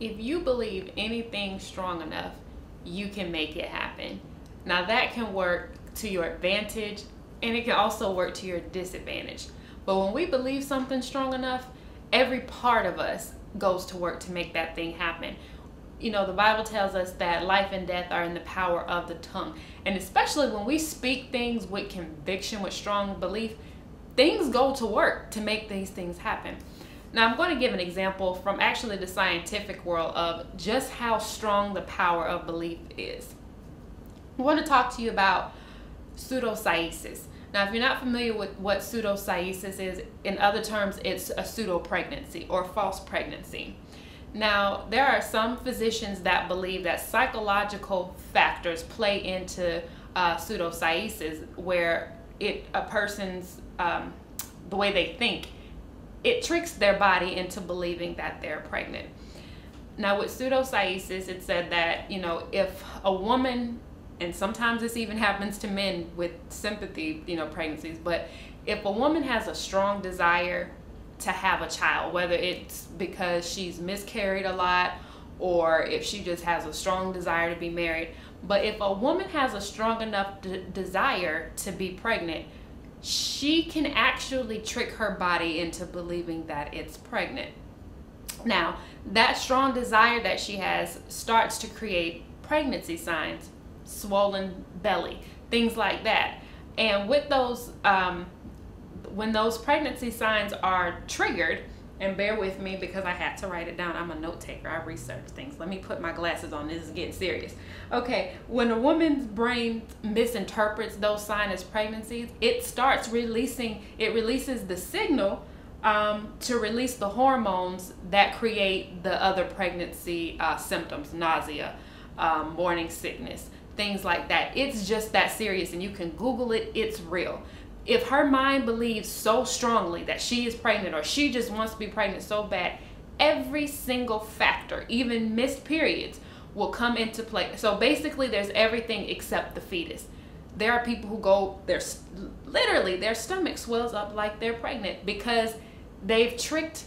if you believe anything strong enough, you can make it happen. Now that can work to your advantage and it can also work to your disadvantage. But when we believe something strong enough, every part of us goes to work to make that thing happen. You know, the Bible tells us that life and death are in the power of the tongue. And especially when we speak things with conviction, with strong belief, things go to work to make these things happen. Now, I'm going to give an example from actually the scientific world of just how strong the power of belief is. I want to talk to you about pseudocyesis. Now, if you're not familiar with what pseudocyesis is, in other terms, it's a pseudo pregnancy or false pregnancy. Now, there are some physicians that believe that psychological factors play into pseudocyesis, where a person's the way they think, it tricks their body into believing that they're pregnant. Now, with pseudocyesis, it said that, you know, if a woman, and sometimes this even happens to men with sympathy, you know, pregnancies, but if a woman has a strong desire to have a child, whether it's because she's miscarried a lot or if she just has a strong desire to be married, but if a woman has a strong enough desire to be pregnant, she can actually trick her body into believing that it's pregnant. Now, that strong desire that she has starts to create pregnancy signs, swollen belly, things like that. And with those, when those pregnancy signs are triggered, and bear with me because I had to write it down. I'm a note taker. I research things. Let me put my glasses on. This is getting serious. Okay, when a woman's brain misinterprets those signs as pregnancies, it starts releasing, it releases the signal to release the hormones that create the other pregnancy symptoms, nausea, morning sickness, things like that. It's just that serious, and you can Google it. It's real. If her mind believes so strongly that she is pregnant or she just wants to be pregnant so bad, every single factor, even missed periods, will come into play. So basically there's everything except the fetus. There are people who go, literally their stomach swells up like they're pregnant because they've tricked,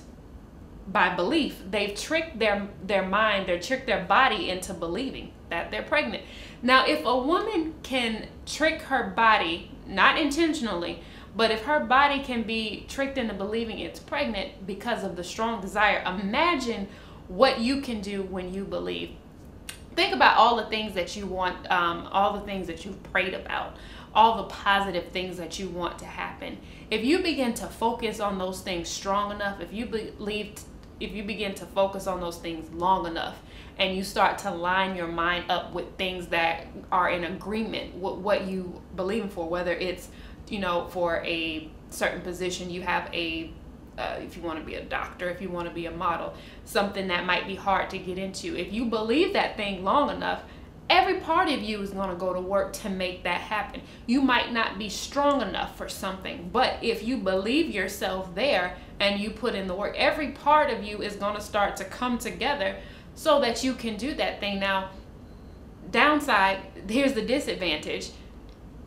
by belief, they've tricked their mind, they've tricked their body into believing that they're pregnant. Now, if a woman can trick her body, not intentionally, but if her body can be tricked into believing it's pregnant because of the strong desire, imagine what you can do when you believe. Think about all the things that you want, all the things that you've prayed about, all the positive things that you want to happen. If you begin to focus on those things strong enough, if you begin to focus on those things long enough, and you start to line your mind up with things that are in agreement with what you believe in for, whether it's, you know, for a certain position, you have if you want to be a doctor, if you want to be a model, something that might be hard to get into. If you believe that thing long enough, every part of you is going to go to work to make that happen. You might not be strong enough for something, but if you believe yourself there and you put in the work, every part of you is going to start to come together so that you can do that thing. Now, downside, here's the disadvantage.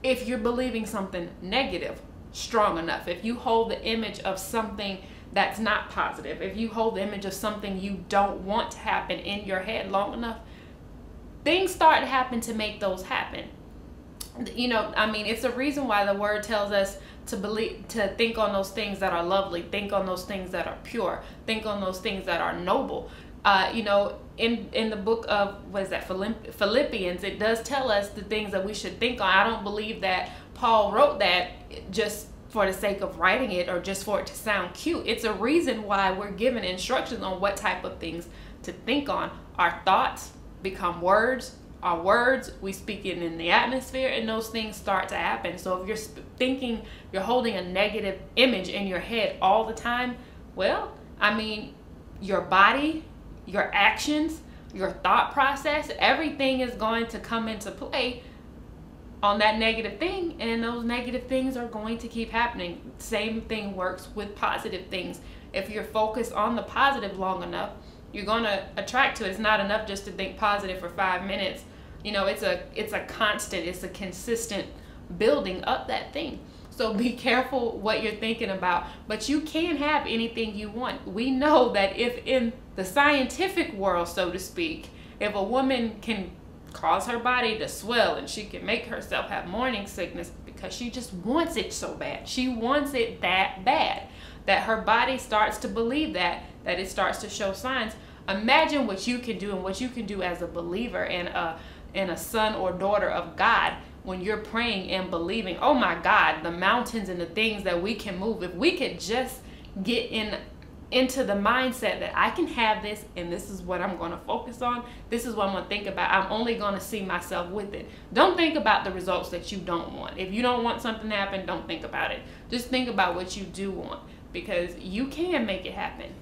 If you're believing something negative strong enough, if you hold the image of something that's not positive, if you hold the image of something you don't want to happen in your head long enough, things start to happen to make those happen. You know, I mean, it's a reason why the word tells us to think on those things that are lovely, think on those things that are pure, think on those things that are noble. You know, in the book of, what is that, Philippians, it does tell us the things that we should think on. I don't believe that Paul wrote that just for the sake of writing it or just for it to sound cute. It's a reason why we're given instructions on what type of things to think on. Our thoughts become words. Our words, we speak it in the atmosphere, and those things start to happen. So if you're you're holding a negative image in your head all the time, well, I mean, your body, your actions, your thought process, everything is going to come into play on that negative thing, and those negative things are going to keep happening. Same thing works with positive things. If you're focused on the positive long enough, you're going to attract to it. It's not enough just to think positive for 5 minutes. You know, it's a constant, it's a consistent building up that thing. So be careful what you're thinking about. But you can have anything you want. We know that if in the scientific world, so to speak, if a woman can cause her body to swell and she can make herself have morning sickness because she just wants it so bad. She wants it that bad that her body starts to believe that it starts to show signs. Imagine what you can do and what you can do as a believer and a son or daughter of God when you're praying and believing. Oh my God, the mountains and the things that we can move. If we could just get into the mindset that I can have this and this is what I'm going to focus on. This is what I'm going to think about. I'm only going to see myself with it. Don't think about the results that you don't want. If you don't want something to happen, don't think about it. Just think about what you do want, because you can make it happen.